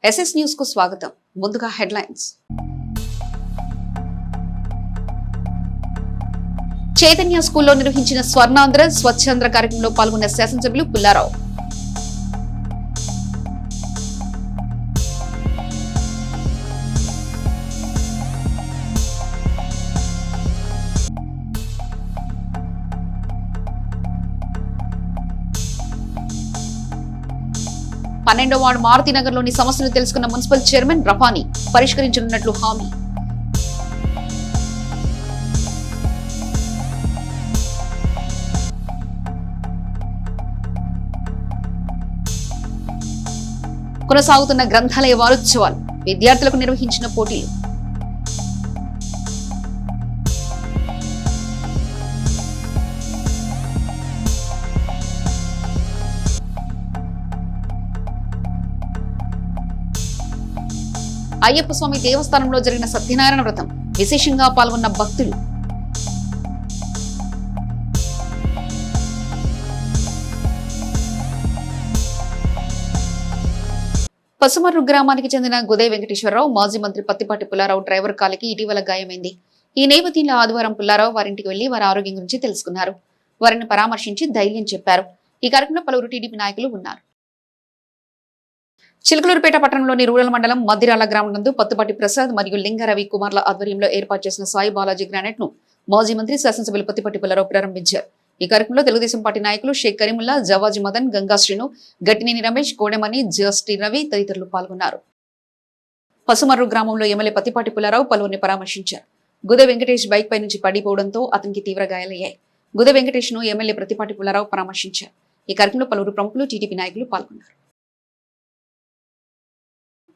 SS news కు స్వాగతం. ముందుగా హెడ్లైన్స్. చైతన్య స్కూల్లో నిర్వహించిన స్వర్ణాంధ్ర స్వచ్ఛాంధ్ర కార్యక్రమంలో పాల్గొన్న శాసనసభ్యులు పుల్లారావు. పన్నెండవ వార్డు మారుతినగర్లోని సమస్యలు తెలుసుకున్న మున్సిపల్ చైర్మన్ రఫానీ పరిష్కరించనున్నట్లు హామీ. కొనసాగుతున్న గ్రంథాలయ వారోత్సవాలు, విద్యార్థులకు నిర్వహించిన పోటీలు. అయ్యప్ప స్వామి దేవస్థానంలో జరిగిన సత్యనారాయణ వ్రతం, విశేషంగా పాల్గొన్న భక్తులు. పసుమర్రు గ్రామానికి చెందిన గుదే వెంకటేశ్వరరావు మాజీ మంత్రి పత్తిపాటి పుల్లారావు డ్రైవర్ కాలికి ఇటీవల గాయమైంది. ఈ నేపథ్యంలో ఆదివారం పుల్లారావు వారింటికి వెళ్లి వారి ఆరోగ్యం గురించి తెలుసుకున్నారు. వారిని పరామర్శించి ధైర్యం చెప్పారు. ఈ కార్యక్రమంలో పలువురు టీడీపీ నాయకులు ఉన్నారు. చిలకలూరుపేట పట్టణంలోని రూరల్ మండలం మద్దిరాల గ్రామం నందు పత్తిపాటి ప్రసాద్ మరియు లింగ రవి కుమార్ల ఆధ్వర్యంలో ఏర్పాటు చేసిన సాయి బాలాజీ గ్రానైట్ ను మాజీ మంత్రి శాసనసభ్యులు పత్తిపాటి పుల్లారావు ప్రారంభించారు. ఈ కార్యక్రమంలో తెలుగుదేశం పార్టీ నాయకులు షేక్ కరీముల్లా, జవాజీ మదన్, గంగా శ్రీను, గట్టినేని రమేష్, కోడెమణి, జస్టి రవి తదితరులు పాల్గొన్నారు. పసుమర్రు గ్రామంలో ఎమ్మెల్యే పత్తిపాటి పుల్లారావు పలువురిని పరామర్శించారు. గుదే వెంకటేష్ బైక్ పై నుంచి పడిపోవడంతో అతనికి తీవ్ర గాయాలయ్యాయి. గుదే వెంకటేష్ ను ఎమ్మెల్యే పత్తిపాటి పుల్లారావు పరామర్శించారు. ఈ కార్యక్రమంలో పలువురు ప్రముఖులు, టీడీపీ నాయకులు పాల్గొన్నారు.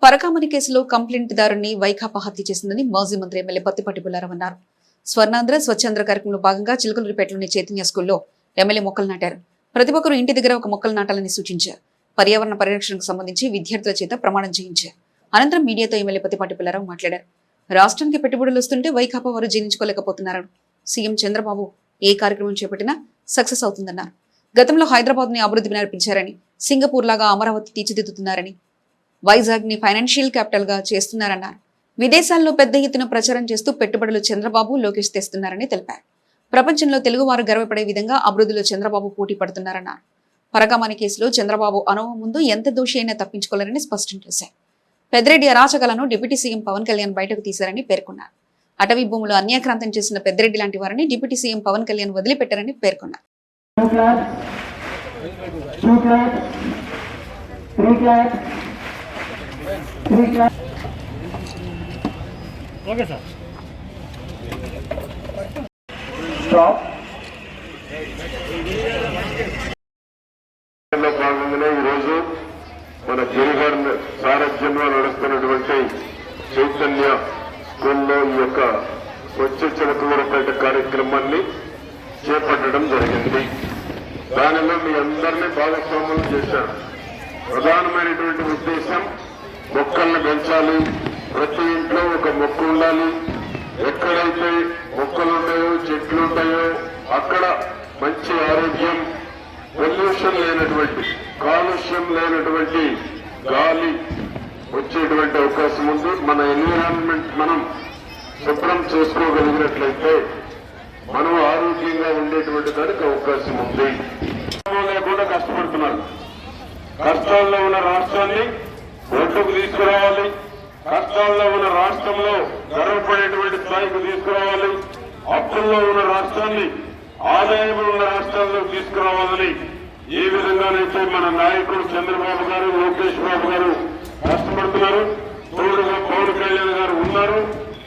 పరకామణి కేసులో కంప్లైంట్ దారుని వైకాపా హత్య చేసిందని మాజీ మంత్రి ఎమ్మెల్యే పత్తిపాటి పుల్లారావు అన్నారు. స్వర్ణాంధ్ర స్వచ్ఛాంధ్ర కార్యక్రమంలో భాగంగా చిలకలూరిపేటలోని చైతన్య స్కూల్లో ఎమ్మెల్యే మొక్కలు నాటారు. ప్రతి ఒక్కరూ ఇంటి దగ్గర ఒక మొక్కలు నాటాలని సూచించారు. పర్యావరణ పరిరక్షణకు సంబంధించి విద్యార్థుల చేత ప్రమాణం చేయించారు. అనంతరం మీడియాతో ఎమ్మెల్యే పత్తిపాటి పుల్లారావు మాట్లాడారు. రాష్ట్రానికి పెట్టుబడులు వస్తుంటే వైకాపా వారు జీర్ణించుకోలేకపోతున్నారు. సీఎం చంద్రబాబు ఏ కార్యక్రమం చేపట్టినా సక్సెస్ అవుతుందన్నారు. గతంలో హైదరాబాద్ ని అభివృద్ధి నడిపించారని, సింగపూర్ లాగా అమరావతి తీర్చిదిద్దుతున్నారని, వైజాగ్ ని ఫైనాన్షియల్ క్యాపిటల్ గా చేస్తున్నారన్నారు. విదేశాల్లో పెద్ద ఎత్తున ప్రచారం చేస్తూ పెట్టుబడులు చంద్రబాబు, లోకేష్ తెస్తున్నారని తెలిపారు. ప్రపంచంలో తెలుగువారు గర్వపడే విధంగా అభివృద్ధిలో చంద్రబాబు పోటీ పడుతున్నారన్నారు. పరకామణి కేసులో చంద్రబాబు అనుభవం ముందు ఎంత దోషి అయినా తప్పించుకోలేరని స్పష్టం చేశారు. పెద్దిరెడ్డి అరాచకాలను డిప్యూటీ సీఎం పవన్ కళ్యాణ్ బయటకు తీశారని పేర్కొన్నారు. అటవీ భూములు అన్యాక్రాంతం చేసిన పెద్దిరెడ్డి లాంటి వారిని డిప్యూటీ సీఎం పవన్ కళ్యాణ్ వదిలిపెట్టారని పేర్కొన్నారు. భాగంగానే ఈరోజు మన గిరిగారి సారథ్యంలో నడుస్తున్నటువంటి చైతన్య స్కూల్లో ఈ యొక్క స్వచ్ఛ చిలకలూరుపేట కార్యక్రమాన్ని చేపట్టడం జరిగింది. దానిలో మీ అందరినీ భాగస్వాములు చేశారు. ప్రధానమైనటువంటి ఉద్దేశం మొక్కల్ని పెంచాలి, ప్రతి ఇంట్లో ఒక మొక్క ఉండాలి, ఎక్కడైతే మొక్కలు ఉంటాయో చెట్లు ఉంటాయో అక్కడ మంచి ఆరోగ్యం, పొల్యూషన్ లేనటువంటి, కాలుష్యం లేనటువంటి గాలి వచ్చేటువంటి అవకాశం ఉంది. మన ఎన్విరాన్మెంట్ మనం శుభ్రం చేసుకోగలిగినట్లయితే మనం ఆరోగ్యంగా ఉండేటువంటి దానికి అవకాశం ఉంది. లేకుండా కష్టపడుతున్నారు. కష్టాల్లో ఉన్న రాష్ట్రాన్ని ఒడ్డుకు తీసుకురావాలి, కష్టాల్లో ఉన్న రాష్ట్రంలో గర్వపడేటువంటి స్థాయికి తీసుకురావాలి, అప్పుల్లో ఉన్న రాష్ట్రాన్ని ఆదాయం ఉన్న రాష్ట్రాల్లో తీసుకురావాలని ఏ విధంగానైతే మన నాయకుడు చంద్రబాబు గారు, లోకేష్ బాబు గారు కష్టపడుతున్నారు, తోడుగా పవన్ కళ్యాణ్ గారు ఉన్నారు.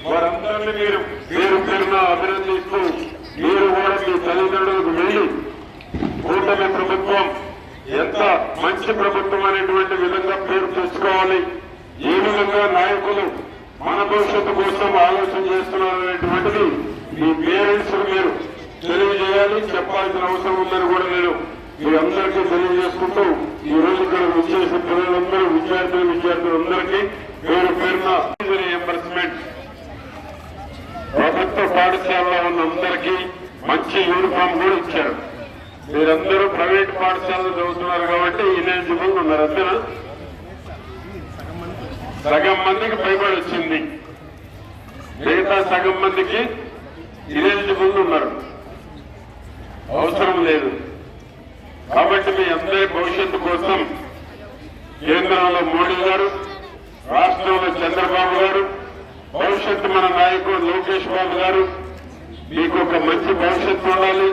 వారందరినీ మీరు పేరు పేరున అభినందిస్తూ మీరు కూడా మీ తల్లిదండ్రులకు వెళ్లి కూటమి ప్రభుత్వం ఎంత మంచి ప్రభుత్వం అనేటువంటి విధంగా పేరు తెచ్చుకోవాలి, ఏ విధంగా నాయకులు మన భవిష్యత్తు కోసం ఆలోచన చేస్తున్నారు అనేటువంటిది మీ పేరెంట్స్ మీరు తెలియజేయాలి, చెప్పాల్సిన అవసరం ఉందని కూడా నేను మీ అందరికీ తెలియజేసుకుంటూ ఈ రోజు ఇక్కడ విచ్చేసిన పిల్లలందరూ విద్యార్థులందరికీ పేరు పేరున రియంబర్స్మెంట్, ప్రభుత్వ పాఠశాలలో ఉన్న అందరికీ మంచి యూనిఫామ్ కూడా ఇచ్చారు. మీరందరూ ప్రైవేట్ పాఠశాలలో చదువుతున్నారు కాబట్టి ఎలిజిబుల్ ఉన్నారు. అంతేనా? సగం మందికి పైబడి వచ్చింది, మిగతా సగం మందికి ఇనెలిజిబుల్ ఉన్నారు, అవసరం లేదు. కాబట్టి మీ అందరి భవిష్యత్తు కోసం కేంద్రంలో మోడీ గారు, రాష్ట్రంలో చంద్రబాబు గారు, భవిష్యత్తు మన నాయకుడు లోకేష్ బాబు గారు మీకు ఒక మంచి భవిష్యత్తు ఉండాలి,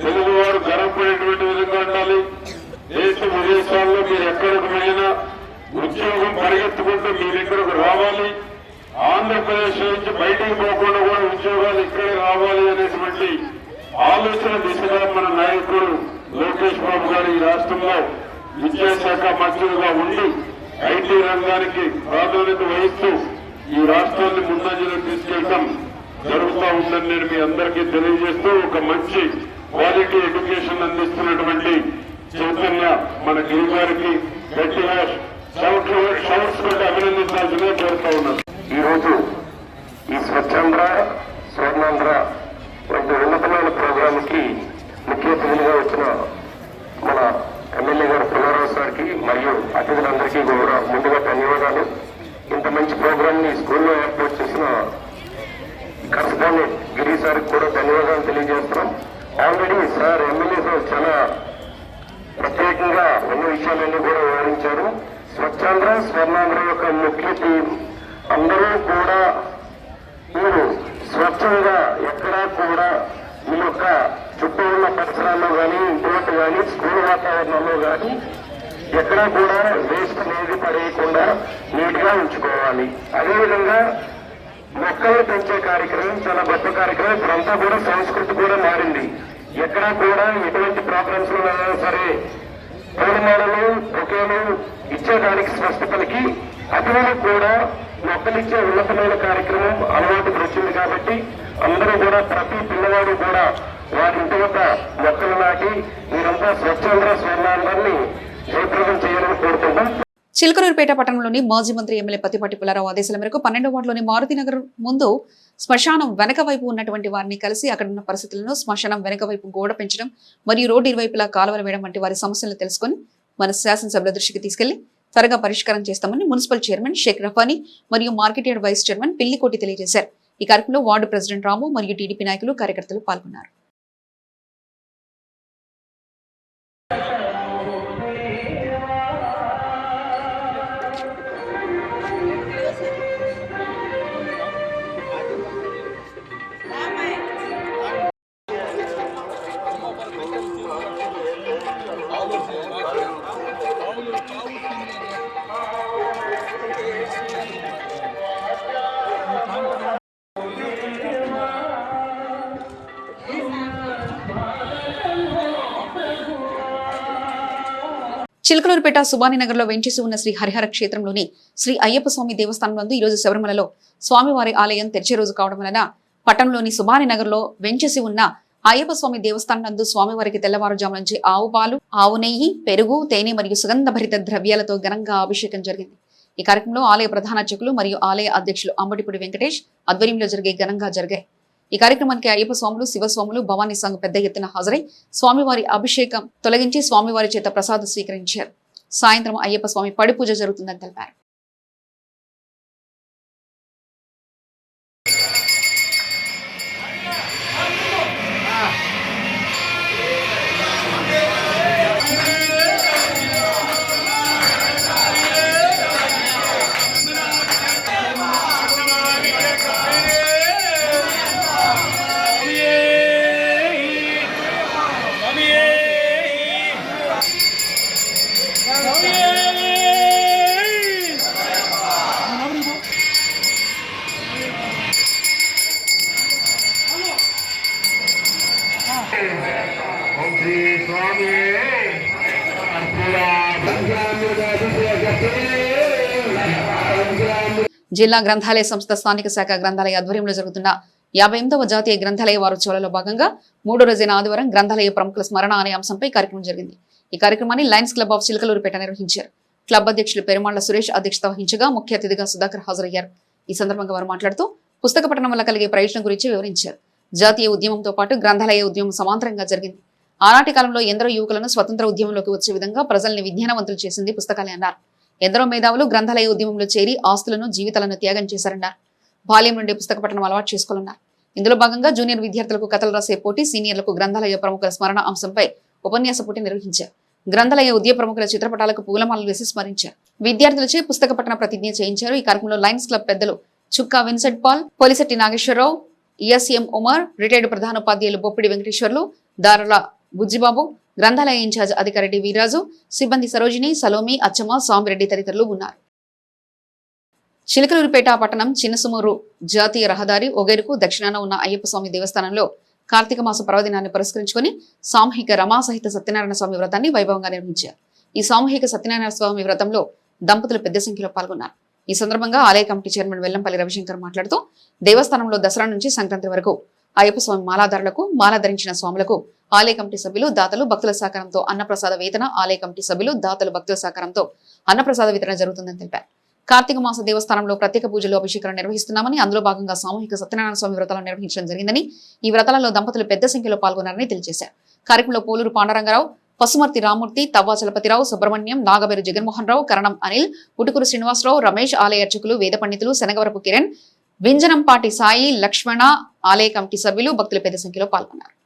తెలుగువారు గర్వపడేటువంటి విధంగా ఉండాలి. దేశ విదేశాల్లో మీరు ఎక్కడికి వెళ్ళినా ఉద్యోగం పరిగెత్తుకుంటూ మీ దగ్గరకు రావాలి, ఆంధ్రప్రదేశ్ నుంచి బయటికి పోకుండా కూడా ఉద్యోగాలు ఇక్కడే రావాలి అనేటువంటి ఆలోచన దిశగా మన నాయకుడు లోకేష్ బాబు గారు ఈ రాష్ట్రంలో విద్యాశాఖ మంత్రులుగా ఉండి ఐటీ రంగానికి ప్రాధాన్యత వహిస్తూ ఈ రాష్ట్రాన్ని ముందంజలో తీసుకెళ్తాం జరుగుతూ ఉందని నేను మీ అందరికీ తెలియజేస్తూ, ఒక మంచి క్వాలిటీ ఎడ్యుకేషన్ అందిస్తున్నటువంటి చైతన్య మన గిరి గారికి గట్టిగా షవర్స్ పెట్టి అభినందించాల్సిందిగా కోరుతా ఉన్నాను. ఈరోజు ఈ స్వచ్ఛాంధ్ర, స్వర్ణాంధ్ర వంటి ఉన్నతమైన ప్రోగ్రాంకి ముఖ్య అతిథులుగా వచ్చిన మన ఎమ్మెల్యే గారు పుల్లారావు సార్కి మరియు అతిథులందరికీ కూడా ముందుగా ధన్యవాదాలు. ఇంత మంచి ప్రోగ్రామ్ ని స్కూల్లో ఏర్పాటు చేసిన కరస్పాండెంట్ గిరి సార్కి కూడా ధన్యవాదాలు తెలియజేస్తున్నాం. ఆల్రెడీ సార్ ఎమ్మెల్యే సార్ చాలా ప్రత్యేకంగా ఎన్నో విషయాలన్నీ కూడా వివరించారు. స్వచ్ఛాంధ్ర, స్వర్ణాంధ్ర యొక్క ముఖ్య థీమ్ అందరూ కూడా మీరు స్వచ్ఛంగా ఎక్కడా కూడా మీ యొక్క చుట్టూ ఉన్న పరిసరాల్లో కానీ, ఇంటి కానీ, స్కూల్ వాతావరణంలో కానీ ఎక్కడా కూడా వేస్ట్ అనేది పడేయకుండా నీట్గా ఉంచుకోవాలి. అదేవిధంగా మొక్కలు పెంచే కార్యక్రమం చాలా గొప్ప కార్యక్రమం. ఇప్పుడంతా కూడా సంస్కృతి కూడా మారింది. ఎక్కడా కూడా ఎటువంటి ప్రోగ్రామ్స్ లో సరే పూలమాలలు, బొకేలు ఇచ్చేదానికి స్పష్టతలకి అతిథులకు కూడా మొక్కలిచ్చే ఉన్నతమైన కార్యక్రమం అలవాటుకు వచ్చింది. కాబట్టి అందరూ కూడా ప్రతి పిల్లవాడు కూడా వారి ఇంటి వద్ద మొక్కలు నాటి మీరంతా స్వచ్ఛంద్ర స్వర్ణాంధ్రాన్ని జయప్రదం చేయాలని కోరుకుంటాం. చిలకలూరుపేట పట్టణంలోని మాజీ మంత్రి ఎమ్మెల్యే పత్తిపాటి పుల్లారావు ఆదేశాల మేరకు 12వ వార్డులోని మారుతినగర్ ముందు శ్మశానం వెనక వైపు ఉన్నటువంటి వారిని కలిసి అక్కడ ఉన్న పరిస్థితులను, శ్మశానం వెనక వైపు గోడ పెంచడం మరియు రోడ్డు ఇరువైపులా కాలువలు వేయడం వంటి వారి సమస్యలను తెలుసుకుని మన శాసనసభ్యుల దృష్టికి తీసుకెళ్లి త్వరగా పరిష్కారం చేస్తామని మున్సిపల్ చైర్మన్ షేక్ రఫానీ మరియు మార్కెట్ యార్డ్ వైస్ చైర్మన్ పిల్లికోటి తెలియజేశారు. ఈ కార్యక్రమంలో వార్డు ప్రెసిడెంట్ రాము మరియు టీడీపీ నాయకులు, కార్యకర్తలు పాల్గొన్నారు. చిలకలూరుపేట సుబానినగర్లో వెంచేసి ఉన్న శ్రీ హరిహర క్షేత్రంలోని శ్రీ అయ్యప్ప స్వామి దేవస్థానం నందు ఈరోజు శబరిమలలో స్వామివారి ఆలయం తెరిచే రోజు కావడం వలన పట్టణంలోని సుబానినగర్లో వెంచేసి ఉన్న అయ్యప్ప స్వామి దేవస్థానం నందు స్వామివారికి తెల్లవారుజాము నుంచి ఆవు పాలు, ఆవు నెయ్యి, పెరుగు, తేనె మరియు సుగంధభరిత ద్రవ్యాలతో ఘనంగా అభిషేకం జరిగింది. ఈ కార్యక్రమంలో ఆలయ ప్రధాన అర్చకులు మరియు ఆలయ అధ్యక్షులు అంబటిపూడి వెంకటేష్ ఆధ్వర్యంలో ఘనంగా జరిగాయి. ఈ కార్యక్రమానికి అయ్యప్ప స్వాములు, శివస్వాములు, భవానీ సంఘ్ పెద్ద ఎత్తున హాజరై స్వామివారి అభిషేకం తొలగించి స్వామివారి చేత ప్రసాదం స్వీకరించారు. సాయంత్రం అయ్యప్ప స్వామి పడి పూజ జరుగుతుందని తెలిపారు. జిల్లా గ్రంథాలయ సంస్థ స్థానిక శాఖ గ్రంథాలయ ఆధ్వర్యంలో జరుగుతున్న 58వ జాతీయ గ్రంథాలయ వారోత్సవాలలో భాగంగా 3వ రోజైన ఆదివారం గ్రంథాలయ ప్రముఖుల స్మరణ అనే అంశంపై కార్యక్రమం జరిగింది. ఈ కార్యక్రమాన్ని లయన్స్ క్లబ్ ఆఫ్ చిలకలూరుపేట నిర్వహించారు. క్లబ్ అధ్యక్షులు పెరుమాళ్ల సురేష్ అధ్యక్షత వహించగా ముఖ్య అతిథిగా సుధాకర్ హాజరయ్యారు. ఈ సందర్భంగా వారు మాట్లాడుతూ పుస్తక పఠనం వల్ల కలిగే ప్రయోజనం గురించి వివరించారు. జాతీయ ఉద్యమంతో పాటు గ్రంథాలయ ఉద్యమం సమాంతరంగా జరిగింది. ఆనాటి కాలంలో ఎందరో యువకులను స్వతంత్ర ఉద్యమంలోకి వచ్చే విధంగా ప్రజల్ని విజ్ఞానవంతులు చేసింది పుస్తకాలే అన్నారు. ఎందరో మేధావులు గ్రంథాలయ ఉద్యమంలో చేరి ఆస్తులను జీవితాలను త్యాగం చేశారన్నారు. బాల్యం నుండి పుస్తక పఠనం అలవాటు చేసుకోవాలన్నారు. ఇందులో భాగంగా జూనియర్ విద్యార్థులకు కథలు రాసే పోటీ, సీనియర్లకు గ్రంథాలయ ప్రముఖుల స్మరణ అంశంపై ఉపన్యాస పోటీ నిర్వహించారు. గ్రంథాలయ ఉద్యమ ప్రముఖుల చిత్రపటాలకు పూలమాలలు వేసి స్మరించారు. విద్యార్థులచే పుస్తక పఠన ప్రతిజ్ఞ చేయించారు. ఈ కార్యక్రమంలో లయన్స్ క్లబ్ పెద్దలు Chukka Vincent Paul, Polisetti Nageswara Rao, S M Umar, retired ప్రధానోపాధ్యాయులు బొప్పిడి వెంకటేశ్వర్లు, దారల బుజ్జిబాబు, గ్రంథాలయ ఇన్ఛార్జ్ అధికారి డి వీరాజు, సిబ్బంది సరోజిని, సలోమి, అచ్చమ్మ, సాంబిరెడ్డి తదితరులు ఉన్నారు. చిలకలూరిపేట పట్టణం చిన్నసుమూరు జాతీయ రహదారి ఒగేరుకు దక్షిణాన ఉన్న అయ్యప్ప స్వామి దేవస్థానంలో కార్తీక మాస పర్వదినాన్ని పురస్కరించుకుని సామూహిక రమా సహిత సత్యనారాయణ స్వామి వ్రతాన్ని వైభవంగా నిర్వహించారు. ఈ సామూహిక సత్యనారాయణ స్వామి వ్రతంలో దంపతులు పెద్ద సంఖ్యలో పాల్గొన్నారు. ఈ సందర్భంగా ఆలయ కమిటీ చైర్మన్ వెల్లంపల్లి రవిశంకర్ మాట్లాడుతూ దేవస్థానంలో దసరా నుంచి సంక్రాంతి వరకు అయ్యప్ప స్వామి మాలాదారులకు, మాల ధరించిన స్వాములకు ఆలయ కమిటీ సభ్యులు, దాతలు, భక్తుల సహకారంతో అన్నప్రసాద వేతన, ఆలయ కమిటీ సభ్యులు, దాతలు, భక్తుల సహకారంతో అన్నప్రసాద వితరణ జరుగుతుందని తెలిపారు. కార్తీక మాస దేవస్థానంలో ప్రత్యేక పూజలు, అభిషేకాలు నిర్వహిస్తున్నామని, అందులో భాగంగా సామూహిక సత్యనారాయణ స్వామి వ్రతాలను నిర్వహించడం జరిగిందని, ఈ వ్రతాలలో దంపతులు పెద్ద సంఖ్యలో పాల్గొన్నారని తెలియజేశారు. కార్యక్రమంలో పోలూరు పాండరంగరావు, పసుమర్తి రామూర్తి, తవ్వా చలపతిరావు, సుబ్రహ్మణ్యం, నాగబేరు జగన్మోహన్ రావు, కరణం అనిల్, పుటుకూరు శ్రీనివాసరావు, రమేష్, ఆలయ అర్చకులు, వేద పండితులు, శనగవరపు కిరణ్, వింజనంపాటి సాయి, లక్ష్మణ, ఆలయ కమిటీ సభ్యులు, భక్తులు పెద్ద సంఖ్యలో పాల్గొన్నారు.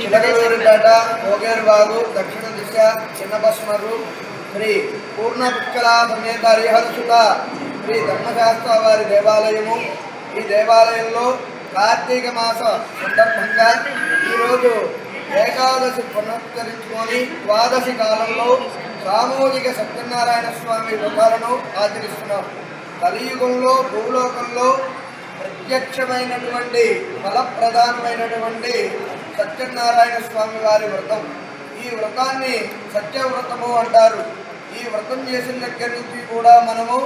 చిలకలూరిపేట ఓగేరుబాగు దక్షిణ దిశ చిన్నబస్మరు శ్రీ పూర్ణ పుష్కల సమేత హరిహరసుత శ్రీ ధర్మశాస్త్ర వారి దేవాలయము. ఈ దేవాలయంలో కార్తీక మాస సందర్భంగా ఈరోజు ఏకాదశి పునస్కరించుకొని ద్వాదశి కాలంలో సామూహిక సత్యనారాయణ స్వామి వ్రతాలను ఆచరిస్తున్నాం. కలియుగంలో భూలోకంలో ప్రత్యక్షమైనటువంటి ఫలప్రధానమైనటువంటి సత్యనారాయణ స్వామి వారి వ్రతం. ఈ వ్రతాన్ని సత్యవ్రతము అంటారు. ఈ వ్రతం చేసిన దగ్గర నుంచి కూడా మనము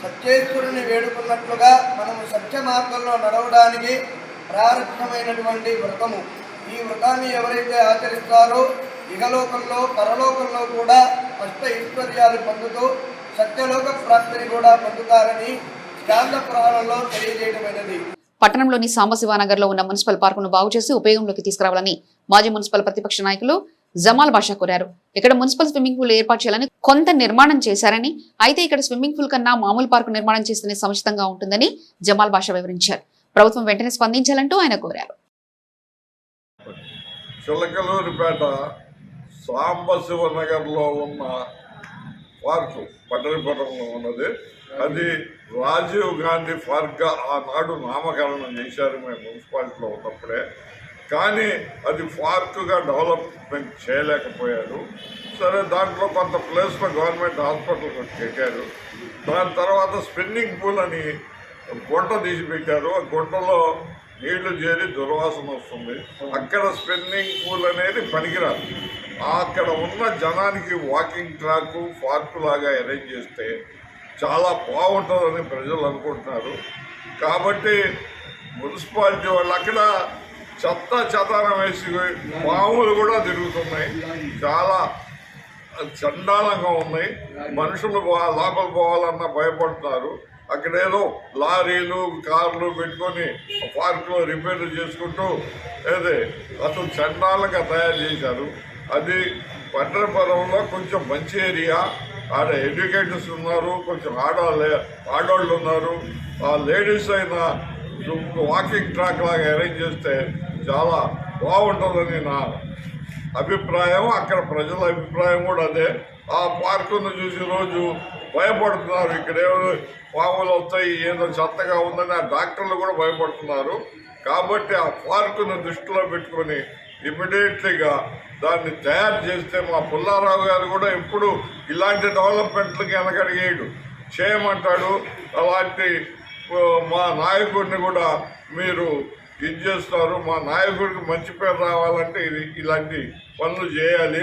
సత్యేశ్వరుని వేడుకున్నట్లుగా మనము సత్య మార్గంలో నడవడానికి ప్రారంభమైనటువంటి వ్రతము. ఈ వ్రతాన్ని ఎవరైతే ఆచరిస్తారో ఇహలోకంలో పరలోకంలో కూడా అష్ట ఐశ్వర్యాలు పొందుతూ సత్యలోక ప్రాప్తిని కూడా పొందుతారని శాంత పురాణంలో తెలియజేయడమైనది. పట్టణంలోని సాంబశివానగర్ లో ఉన్న మున్సిపల్ పార్కును బాగు చేసి ఉపయోగంలోకి తీసుకురావాలని మాజీ మున్సిపల్ ప్రతిపక్ష నాయకులు జమాల్ బాషా కోరారు. ఇక్కడ మున్సిపల్ స్విమ్మింగ్ పూల్ ఏర్పాటు చేయాలని కొంత నిర్మాణం చేశారని, అయితే ఇక్కడ స్విమ్మింగ్ పూల్ కన్నా మామూలు పార్కు నిర్మాణం చేస్తేనే సముచితంగా ఉంటుందని జమాల్ బాషా వివరించారు. ప్రభుత్వం వెంటనే స్పందించాలంటూ ఆయన కోరారు. చిలకలూరిపేట సాంబశివనగర్లో ఉన్న పార్కు పట్టణపురంలో ఉన్నది. అది రాజీవ్ గాంధీ పార్క్గా ఆనాడు నామకరణం చేశారు మేము మున్సిపాలిటీలో ఉన్నప్పుడే. కానీ అది పార్కుగా డెవలప్మెంట్ చేయలేకపోయారు. సరే, దాంట్లో కొంత ప్లేస్లో గవర్నమెంట్ హాస్పిటల్ కట్టారు. దాని తర్వాత స్విమ్మింగ్ పూల్ అని గుంట తీసి పెట్టారు. ఆ గుంటలో నీళ్లు చేరి దుర్వాసన వస్తుంది. అక్కడ స్విమ్మింగ్ పూల్ అనేది పనికిరాదు. అక్కడ ఉన్న జనానికి వాకింగ్ ట్రాక్ పార్కు లాగా అరేంజ్ చేస్తే చాలా బాగుంటుందని ప్రజలు అనుకుంటున్నారు. కాబట్టి మున్సిపాలిటీ వాళ్ళు అక్కడ చెదారం వేసి పాములు కూడా తిరుగుతున్నాయి. చాలా చండాలంగా ఉన్నాయి. మనుషులు లోపల పోవాలన్నా భయపడుతున్నారు. అక్కడేదో లారీలు కార్లు పెట్టుకొని పార్కులో రిపేర్లు చేసుకుంటూ అసలు చండాలంగా తయారు చేశారు. అది పట్టణపురంలో కొంచెం మంచి ఏరియా. ఆడ ఎడ్యుకేటర్స్ ఉన్నారు, కొంచెం ఆడవాళ్ళు ఉన్నారు. ఆ లేడీస్ అయినా వాకింగ్ ట్రాక్ లాగా అరేంజ్ చేస్తే చాలా బాగుంటుందని నా అభిప్రాయం. అక్కడ ప్రజల అభిప్రాయం కూడా అదే. ఆ పార్కును చూసి రోజు భయపడుతున్నారు. ఇక్కడ ఏమో పాములు వస్తాయి, ఏదో చెత్తగా ఉందని ఆ డాక్టర్లు కూడా భయపడుతున్నారు. కాబట్టి ఆ పార్కును దృష్టిలో పెట్టుకొని ఇమ్మీడియట్లీగా దాన్ని తయారు చేస్తే మా పుల్లారావు గారు కూడా ఎప్పుడు ఇలాంటి డెవలప్మెంట్లకి వెనకడిగేయడు, చేయమంటాడు. అలాంటి మా నాయకుడిని కూడా మీరు ఇది చేస్తారు. మా నాయకుడికి మంచి పేరు రావాలంటే ఇలాంటి పనులు చేయాలి.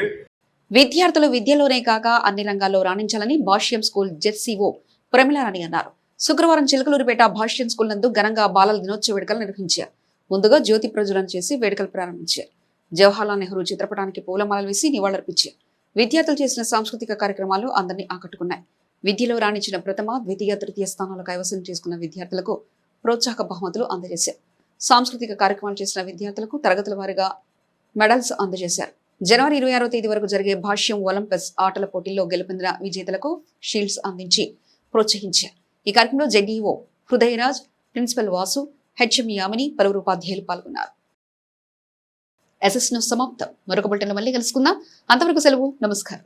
విద్యార్థులు విద్యలోనే కాక అన్ని రంగాల్లో రాణించాలని భాష్యం స్కూల్ జెడ్సీఓ ప్రమిళారాణి అన్నారు. శుక్రవారం చిలకలూరిపేట భాష్యం స్కూల్ నందు ఘనంగా బాలల దినోత్సవ వేడుకలు నిర్వహించారు. ముందుగా జ్యోతి ప్రజ్వలన చేసి వేడుకలు ప్రారంభించారు. జవహర్లాల్ నెహ్రూ చిత్రపటానికి పూలమాలలు వేసి నివాళులర్పించారు. విద్యార్థులు చేసిన సాంస్కృతిక కార్యక్రమాలు అందరినీ ఆకట్టుకున్నాయి. విద్యలో రాణించిన ప్రథమ, ద్వితీయ, తృతీయ స్థానాలు కైవసం చేసుకున్న విద్యార్థులకు ప్రోత్సాహక బహుమతులు అందజేశారు. సాంస్కృతిక కార్యక్రమాలు చేసిన విద్యార్థులకు తరగతుల వారీగా మెడల్స్ అందజేశారు. జనవరి 26వ తేదీ వరకు జరిగే భాష్యం ఒలింపస్ ఆటల పోటీల్లో గెలుపొందిన విజేతలకు షీల్డ్స్ అందించి ప్రోత్సహించారు. ఈ కార్యక్రమంలో జెడ్ఈఓ హృదయరాజ్, ప్రిన్సిపల్ వాసు, హెచ్ఎం యామిని, పలువురు ఉపాధ్యాయులు పాల్గొన్నారు. ఎస్ఎస్ న్యూస్ సమాప్తం. మరొక బులెటిన్లో మళ్ళీ కలుసుకుందాం. అంతవరకు సెలవు. నమస్కారం.